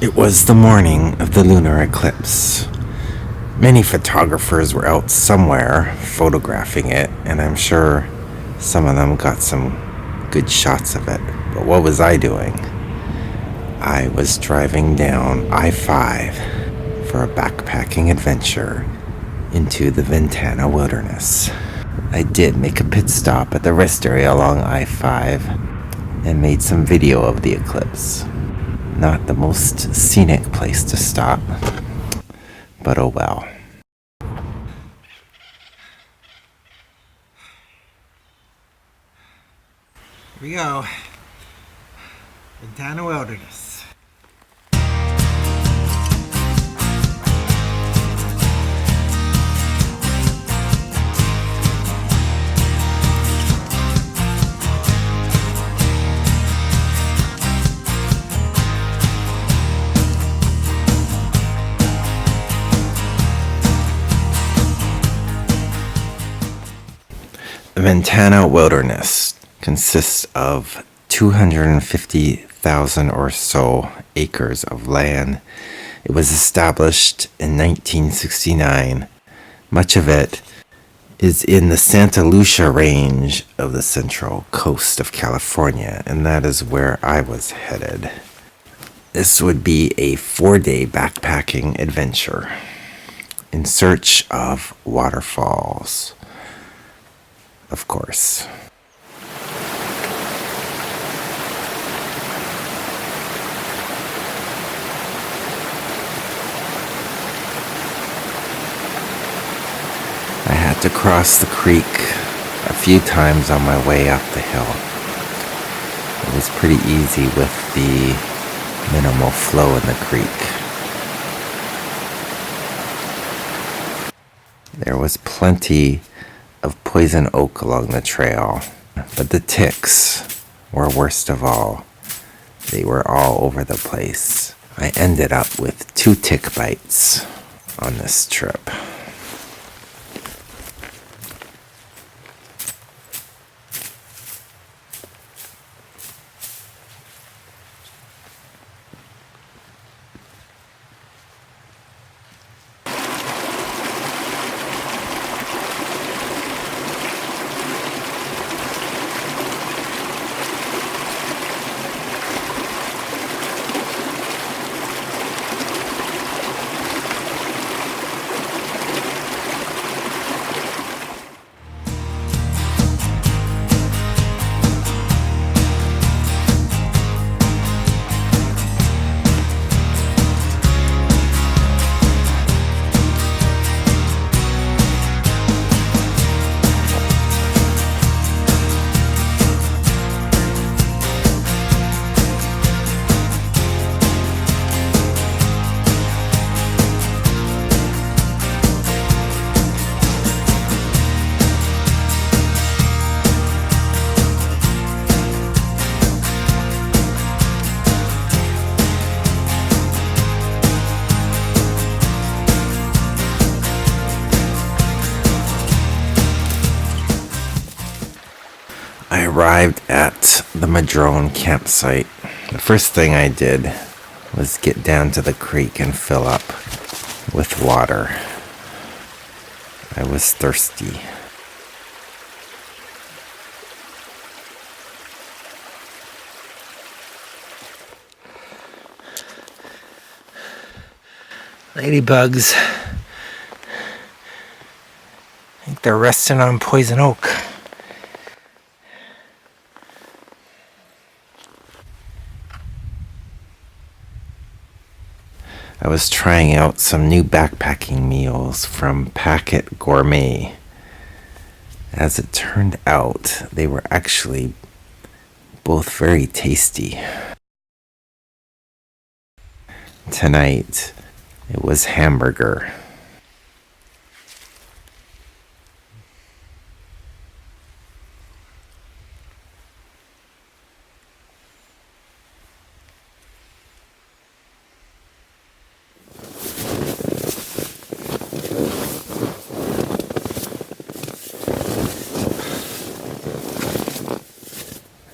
It was the morning of the lunar eclipse. Many photographers were out somewhere photographing it, and I'm sure some of them got some good shots of it. But what was I doing? I was driving down I-5 for a backpacking adventure into the Ventana Wilderness. I did make a pit stop at the rest area along I-5 and made some video of the eclipse. Not the most scenic place to stop, but oh well. Here we go. Ventana Wilderness. The Ventana Wilderness consists of 250,000 or so acres of land. It was established in 1969. Much of it is in the Santa Lucia Range of the central coast of California, and that is where I was headed. This would be a 4-day backpacking adventure in search of waterfalls. Of course. I had to cross the creek a few times on my way up the hill. It was pretty easy with the minimal flow in the creek. There was plenty of poison oak along the trail, but the ticks were worst of all. They were all over the place. I ended up with 2 tick bites on this trip. I arrived at the Madrone campsite. The first thing I did was get down to the creek and fill up with water. I was thirsty. Ladybugs. I think they're resting on poison oak. I was trying out some new backpacking meals from Packet Gourmet. As it turned out, they were actually both very tasty. Tonight, it was hamburger.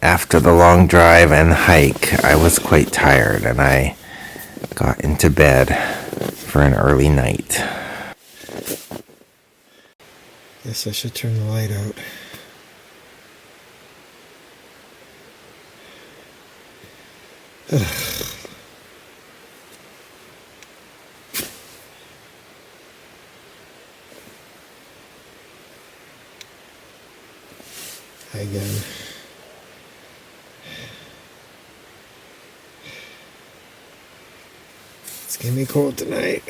After the long drive and hike, I was quite tired, and I got into bed for an early night. Guess I should turn the light out. Hi again. It's gonna be cold tonight.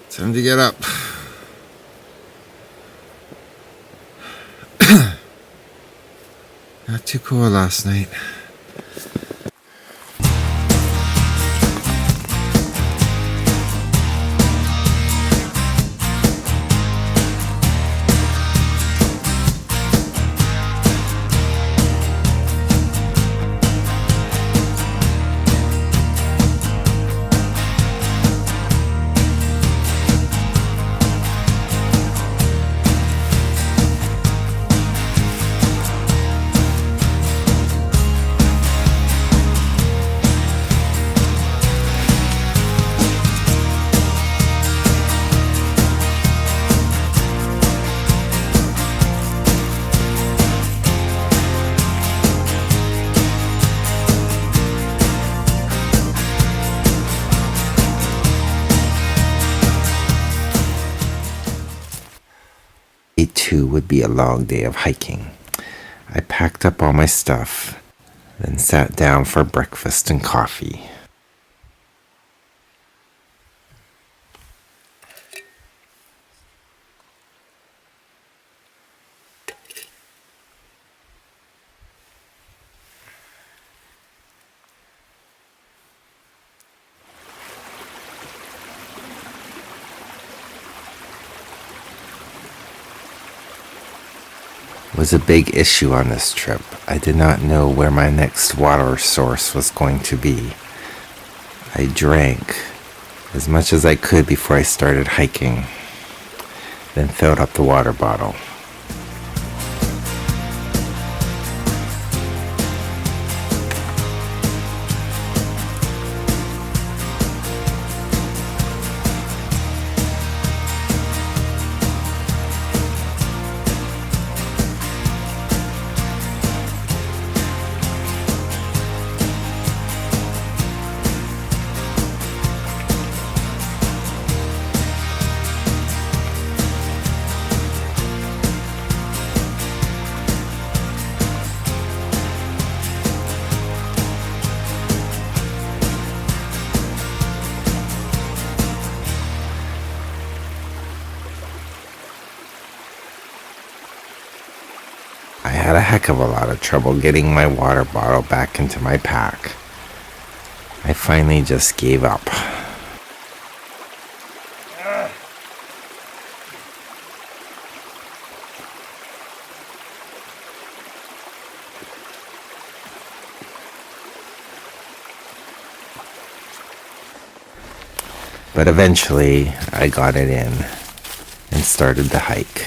Time to get up. Not too cool last night. Day 2 would be a long day of hiking. I packed up all my stuff, then sat down for breakfast and coffee. Was a big issue on this trip. I did not know where my next water source was going to be. I drank as much as I could before I started hiking, then filled up the water bottle. I had a heck of a lot of trouble getting my water bottle back into my pack. I finally just gave up. But eventually, I got it in and started the hike.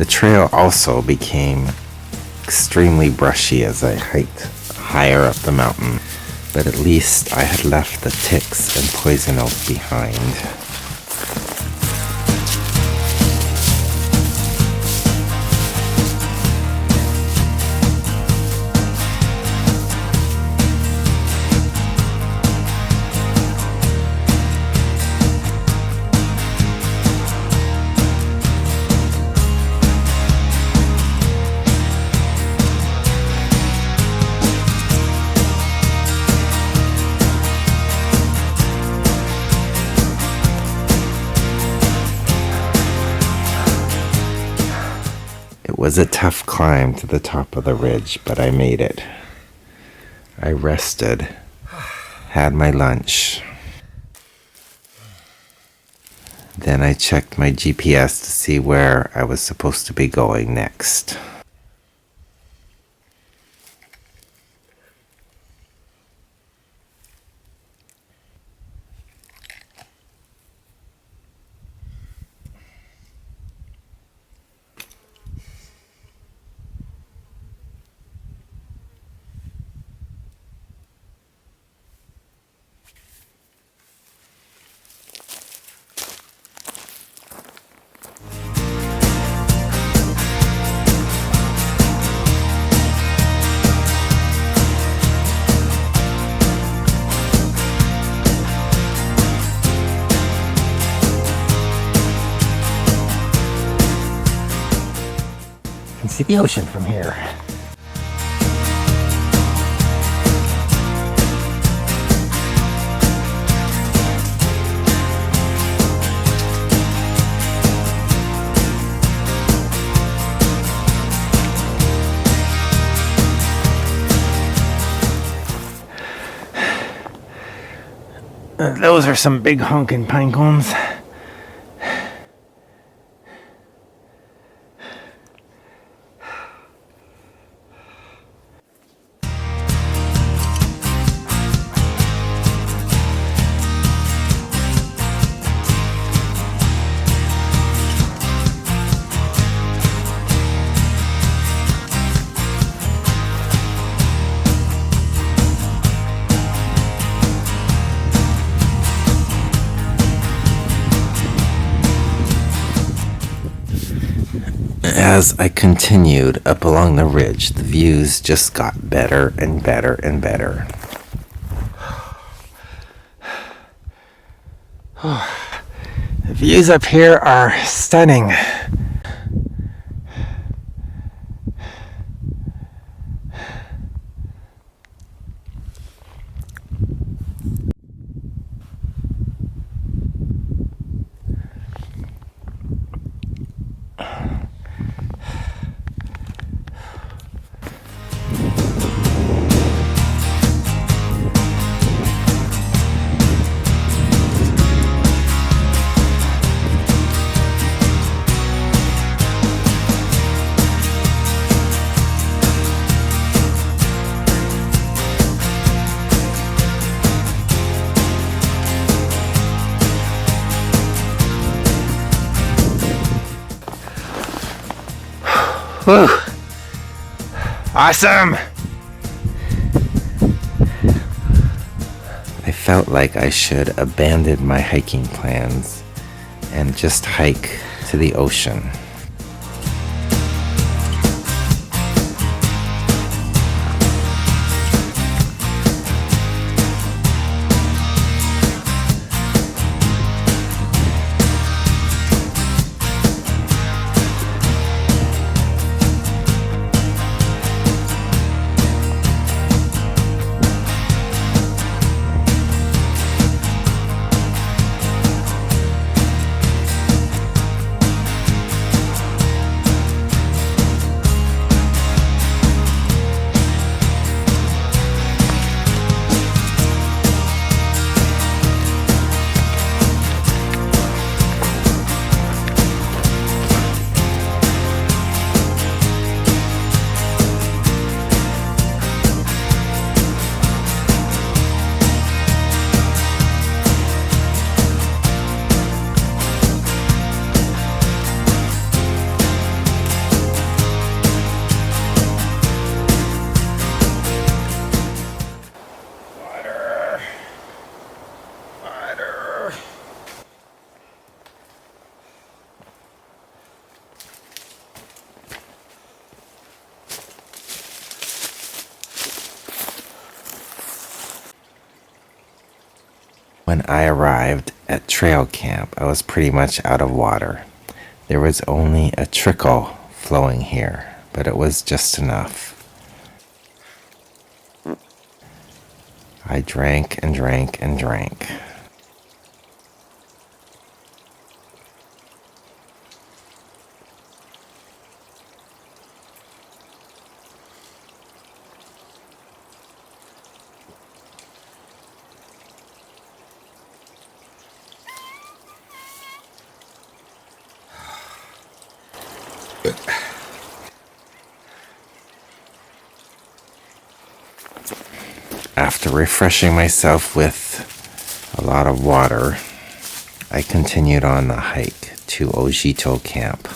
The trail also became extremely brushy as I hiked higher up the mountain, but at least I had left the ticks and poison oak behind. It was a tough climb to the top of the ridge, but I made it. I rested, had my lunch. Then I checked my GPS to see where I was supposed to be going next. I can see the ocean from here. Those are some big honking pine cones. As I continued up along the ridge, the views just got better and better and better. The views up here are stunning. Whew. Awesome! I felt like I should abandon my hiking plans and just hike to the ocean. When I arrived at trail camp, I was pretty much out of water. There was only a trickle flowing here, but it was just enough. I drank and drank and drank. After refreshing myself with a lot of water, I continued on the hike to Osito camp.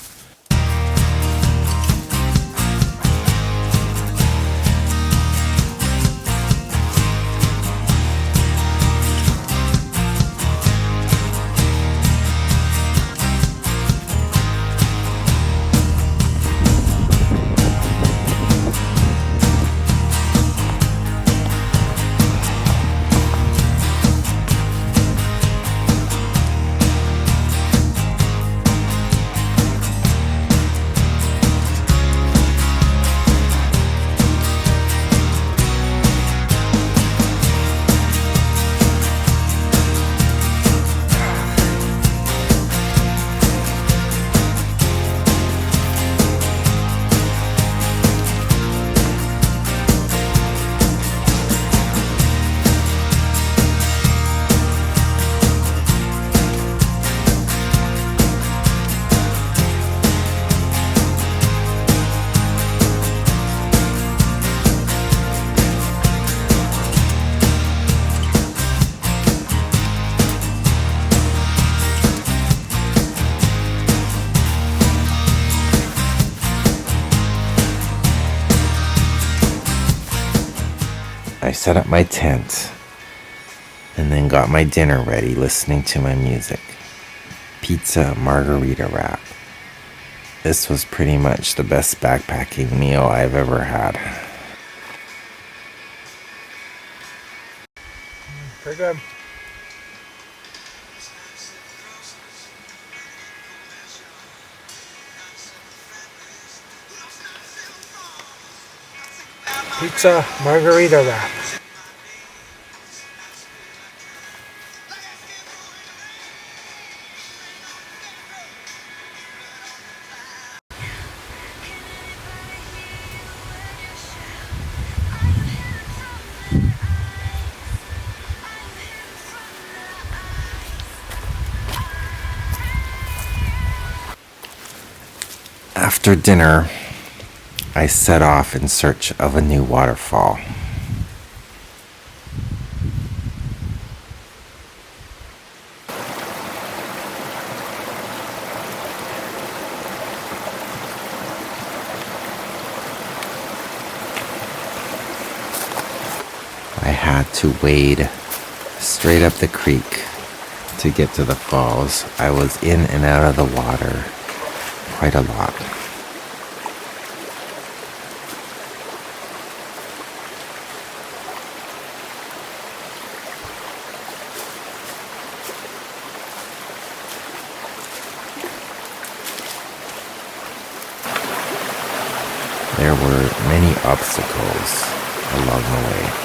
I set up my tent and then got my dinner ready, listening to my music. Pizza margarita wrap. This was pretty much the best backpacking meal I've ever had. Very good. Pizza margarita wrap. After dinner, I set off in search of a new waterfall. I had to wade straight up the creek to get to the falls. I was in and out of the water quite a lot. There were many obstacles along the way.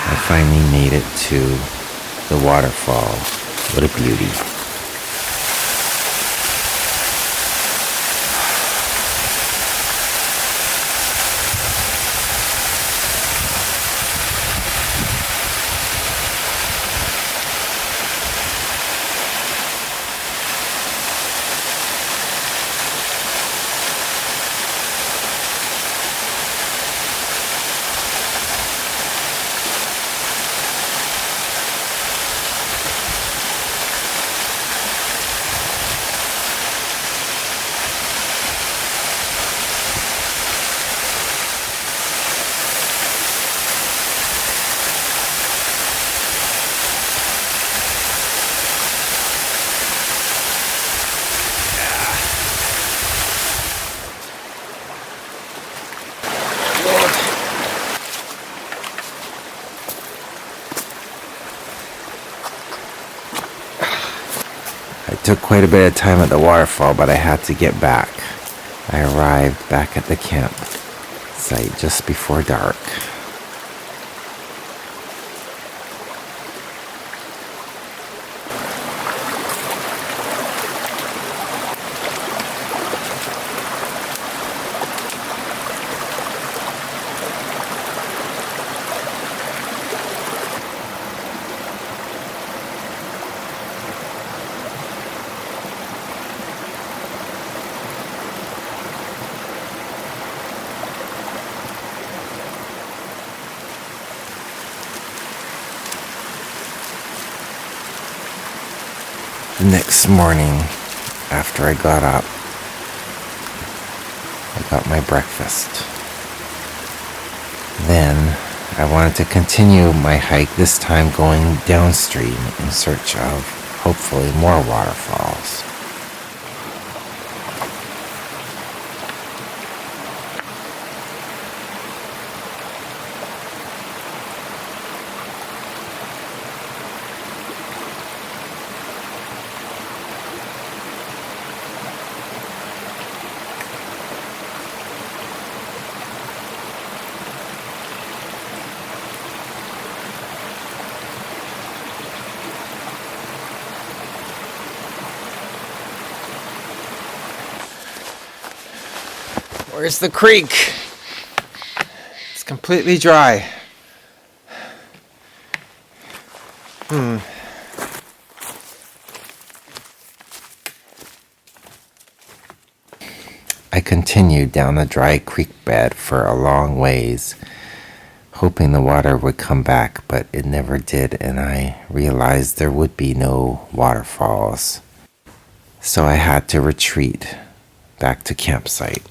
I finally made it to the waterfall. What a beauty. took quite a bit of time at the waterfall, but I had to get back. I arrived back at the camp site just before dark. The next morning, after I got up, I got my breakfast. Then I wanted to continue my hike, this time going downstream in search of hopefully more waterfalls. Where's the creek? It's completely dry. I continued down the dry creek bed for a long ways, hoping the water would come back, but it never did, and I realized there would be no waterfalls. So I had to retreat back to campsite.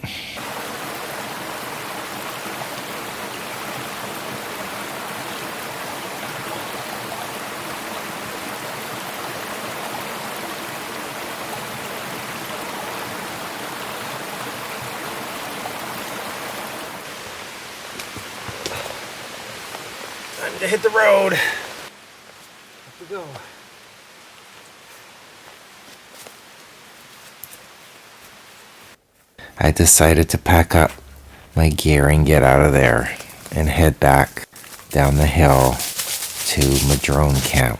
Time to hit the road. Off we go. I decided to pack up my gear and get out of there and head back down the hill to Madrone Camp.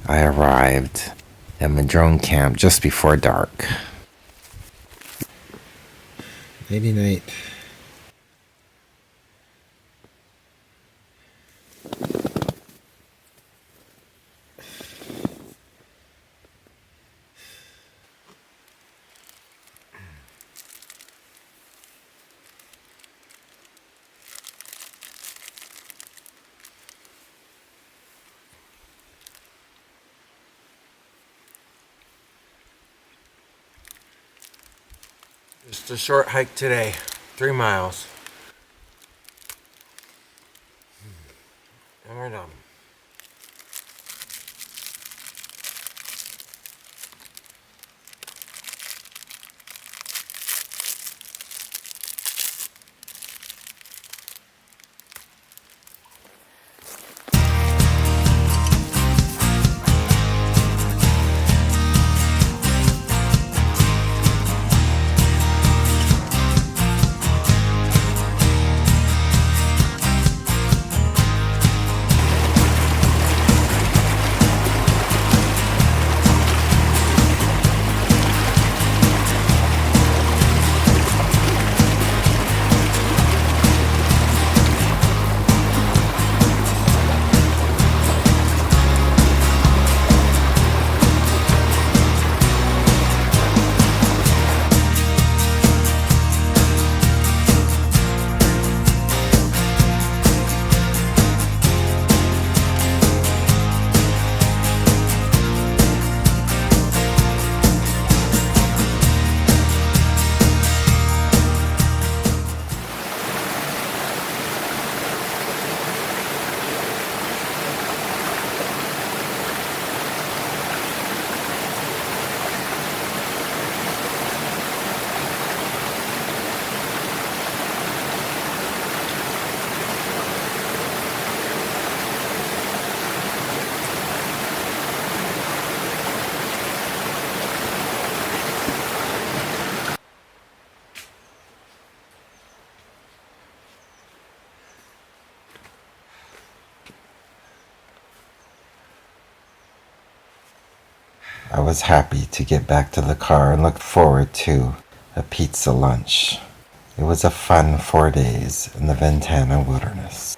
I arrived at Madrone Camp just before dark. Nighty night. Just a short hike today, 3 miles. And we're done. I was happy to get back to the car and looked forward to a pizza lunch. It was a fun 4 days in the Ventana Wilderness.